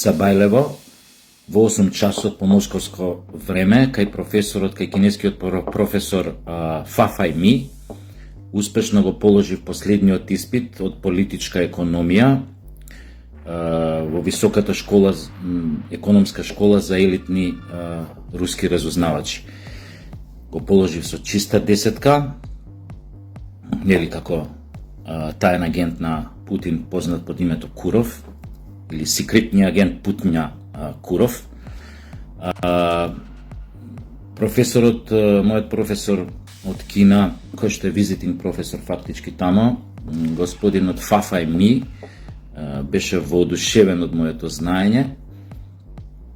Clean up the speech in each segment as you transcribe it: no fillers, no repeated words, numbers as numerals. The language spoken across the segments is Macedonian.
Сабајлево во 8 часот по московско време, кај професорот, кај кинескиот професор Фафај Ми, успешно го положив последниот испит од политичка економија во високата школа, економска школа за елитни руски разузнавачи. Го положив со чиста десетка, нели како таен агент на Путин, познат под името Куров, или секретниот агент Путиња Куров. Професорот, мојот професор од Кина, кој што е визитинг професор фактички тамо, господинот Фафај Ми, беше воодушевен од моето знаење.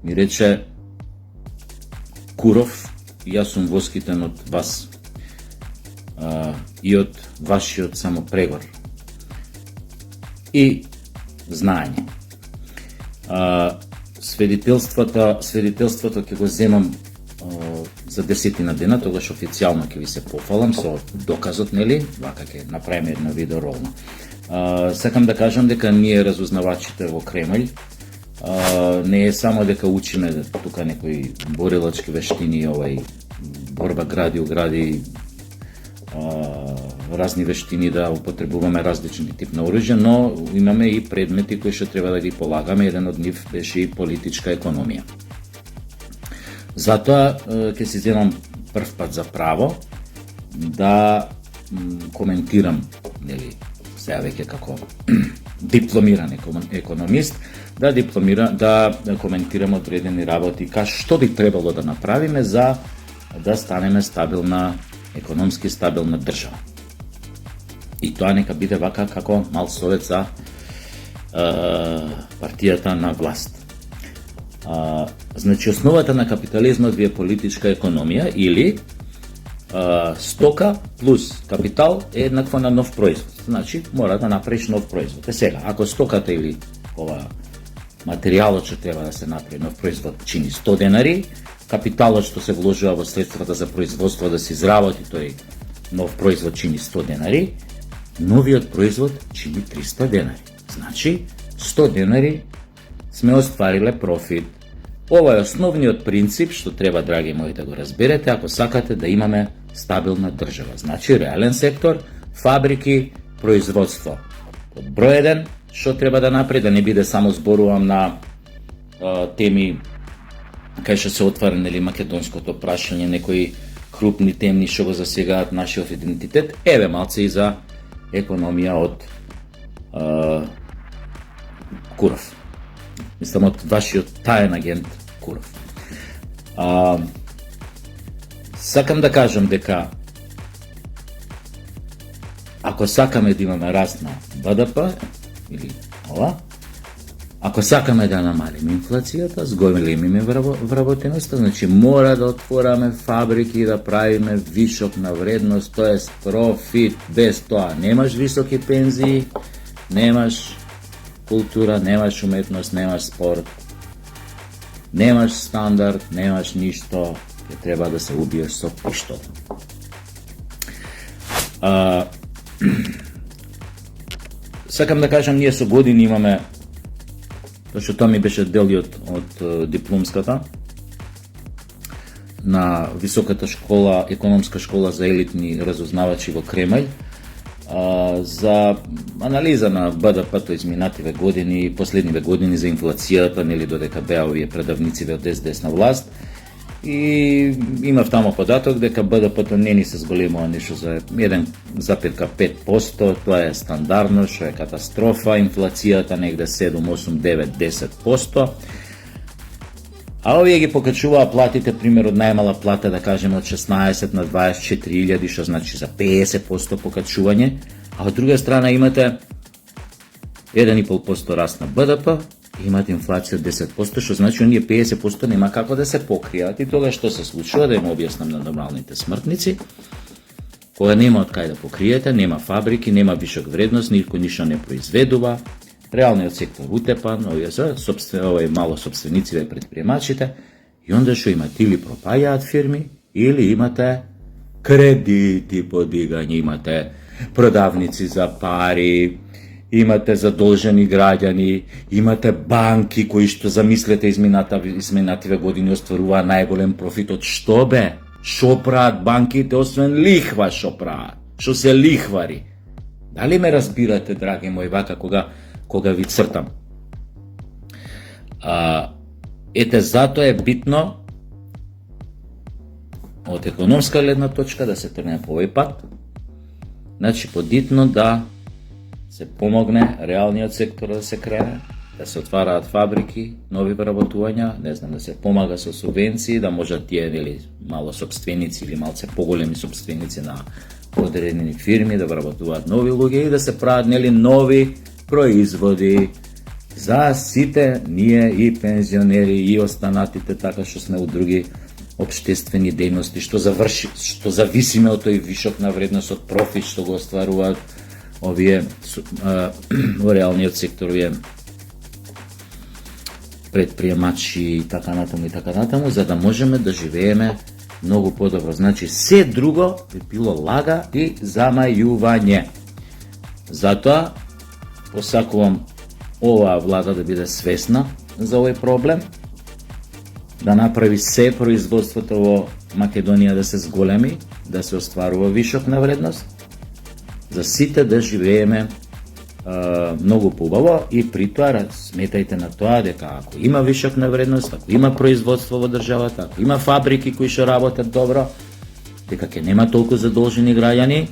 Ми рече: Куров, јас сум воскитен од вас и од вашиот самопрегор и знаење. Свидетелството ќе го земам за 10 дена, тогаш официјално ќе ви се пофалам со доказот, нели? Вака ќе направиме едно видео ролно. Сакам да кажам дека ние разузнавачите во Кремљ не е само дека учиме тука некои борилачки вештини, борба гради разни вештини, да употребуваме различни тип на оружје, но имаме и предмети кои што треба да ги полагаме. Еден од нив беше и политичка економија. Затоа ќе си земам прв пат за право да коментирам, нели, сега веќе како дипломиран економист, да коментирам одредени работи, што би требало да направиме за да станеме економски стабилна држава. И тоа нека биде вака како мал совет за партијата на власт. Значи, основата на капитализмот ви е политичка економија, или стока плюс капитал е еднакво на нов производ. Значи, мора да направиш нов производ. Сега, ако стоката или материјалот што треба да се направи нов производ чини 100 денари, капиталот што се вложува во средствата за производство да се изработи тој нов производ чини 100 денари, новиот производ чини 300 денари. Значи, 100 денари сме оствариле профит. Ова е основниот принцип што треба, драги мои, да го разберете ако сакате да имаме стабилна држава. Значи, реален сектор, фабрики, производство. Под број 1, што треба да направи, да не биде само зборувам на теми кај што се отвара, нели, македонското прашање, некои крупни темни што го засегаат нашиот идентитет, еве малце и за економија од Куров. Мислам, од вашиот таен агент Куров. Сакам да кажам дека ако сакаме да имаме раст на БДП, или ако сакаме да намалиме инфлацијата, зголемиме вработеноста, значи мора да отвораме фабрики и да правиме вишок на вредност, тоест профит. Без тоа немаш високи пензии, немаш култура, немаш уметност, немаш спорт, немаш стандард, немаш ништо, ќе треба да се убиеш со пиштол. Сакам да кажам, ние со години имаме, што тоа ми беше делиот од дипломската на високата школа, економска школа за елитни разузнавачи во Кремљ, за анализа на БДП-то изминативе години, последниве години, за инфлацијата, нели, додека беа овие предавнициве од десна власт. И имав тамо податок дека БДП-то не ни се зголемува нешто за 1,5%, тоа е стандардно, што е катастрофа, инфлацијата негде 7, 8, 9, 10%. А овие ги покачуваа платите, пример, од најмала плата, да кажеме, од 16 на 24.000, што значи за 50% покачување, а од друга страна имате 1,5% раст на БДП, имате инфлација 10%, што значи оние 50% нема како да се покријат. И тога што се случува, да им објаснам на нормалните смртници, кога нема од кај да покриете, нема фабрики, нема вишок вредност, никој ништо не произведува, реалниот сектор утепан, овие мало собствениците, предприемачите, и онда што имате или пропаѓаат фирми, или имате кредити подигање, имате продавници за пари, имате задолжени граѓани, имате банки кои што замислете изминативе години остваруваа најголем профит од што бе? Шо прават банките освен лихва што прават? Што се лихвари? Дали ме разбирате, драги мои, вака кога ви цртам? Ете, затоа е битно од економска гледна точка да се тргне по овој пат. Значи, подитно да се помогне реалниот сектор да се крене, да се отвараат фабрики, нови вработувања, не знам, да се помага со субвенции, да можат тие или мало собственици или малце поголеми собственици на одредени фирми да вработуваат нови луѓе и да се прават нови производи за сите ние и пензионери и останатите, така што сме у други општествени дејности, што зависиме од тој вишок на вредност од профит што го остваруваат овие во реалниот сектор, овие предприемачи и така натаму, за да можеме да живееме многу подобро. Значи, се друго би било лага и замајување. Затоа, посакувам оваа влада да биде свесна за овој проблем, да направи се производството во Македонија да се зголеми, да се остварува вишок на вредност, за сите да живееме многу побаво и при тоа сметајте на тоа дека ако има вишок на вредност, ако има производство во државата, ако има фабрики кои што работат добро, дека ќе нема толку задолжени граѓани,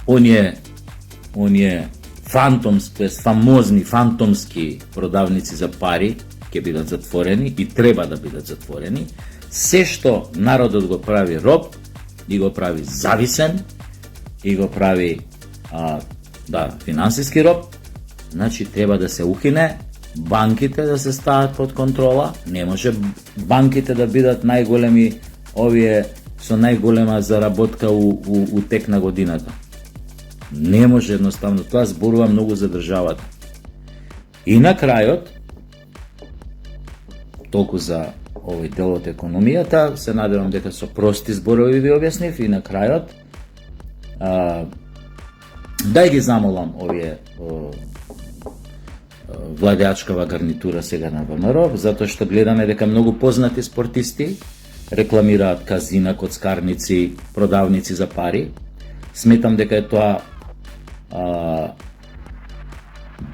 оние фамозни фантомски продавници за пари ќе бидат затворени и треба да бидат затворени. Се што народот го прави роб и го прави зависен и го прави финансиски роб, значи треба да се укине, банките да се стават под контрола. Не може банките да бидат најголеми овие со најголема заработка у тек на годината. Не може едноставно, тоа зборува многу за државата. И на крајот, толку за овој дел од економијата, се надевам дека со прости зборови ви објаснив, и на крајот дај ги замолам овие владеачкава гарнитура сега на ВМРО, затоа што гледаме дека многу познати спортисти рекламираат казина, коцкарници, продавници за пари. Сметам дека е тоа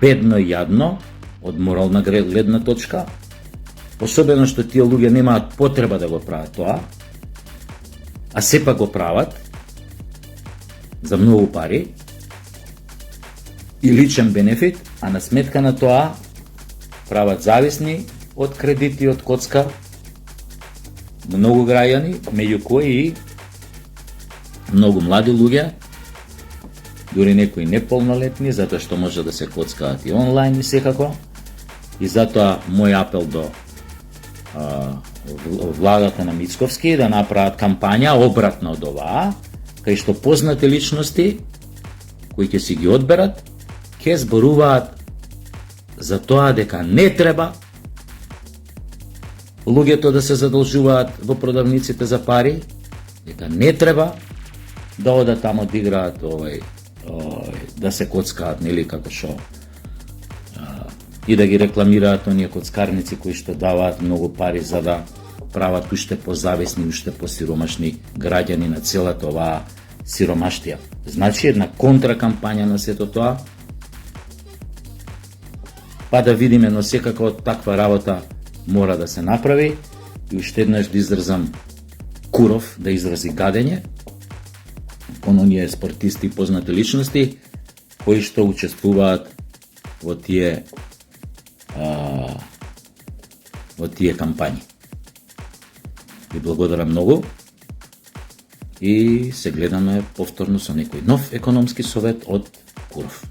бедно и јадно од морална гледна точка, особено што тие луѓе немаат потреба да го прават тоа, а сепак го прават за многу пари и личен бенефит, а на сметка на тоа прават зависни од кредити, од коцка многу граѓани, меѓу кои и многу млади луѓе, дури некои неполнолетни, затоа што може да се коцкаат и онлайн и секако. И затоа мој апел до владата на Мицковски да направат кампања обратно од оваа, кај што познати личности кои ќе си ги одберат, ќе зборуваат за тоа дека не треба луѓето да се задолжуваат во продавниците за пари, дека не треба да одат тамо да играат да се коцкаат, нели, како што и да ги рекламираат оние коцкарници кои што даваат многу пари за да прават уште позависни, уште посиромашни граѓани на целата оваа сиромаштија. Значи една контракампања на сето тоа, па да видиме, но секако таква работа мора да се направи. И уште еднаш да изразам куров, да изрази гадење кон оние спортисти и познати личности кои што учествуваат во тие кампањи. Ви благодарам многу и се гледаме повторно со некој нов економски совет од Куров.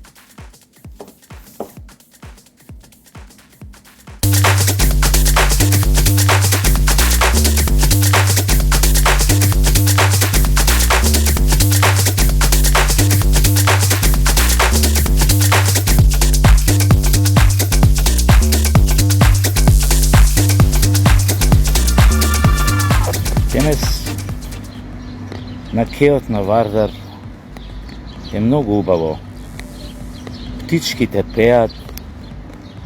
На кеот на Вардар е многу убаво. Птичките пеат,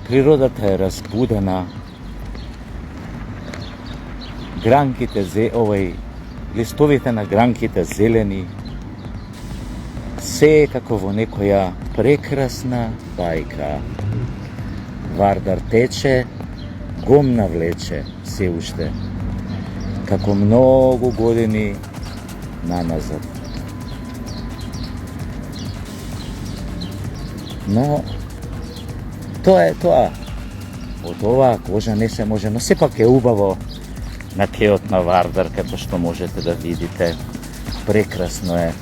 природата е разбудена, гранките листовите на гранките зелени, се е како во некоја прекрасна бајка. Вардар тече, гом навлече се уште, како многу години наназад. Но, тоа е тоа. Од оваа кожа не се може, но сепак е убаво на кеот на Вардар, како што можете да видите. Прекрасно е.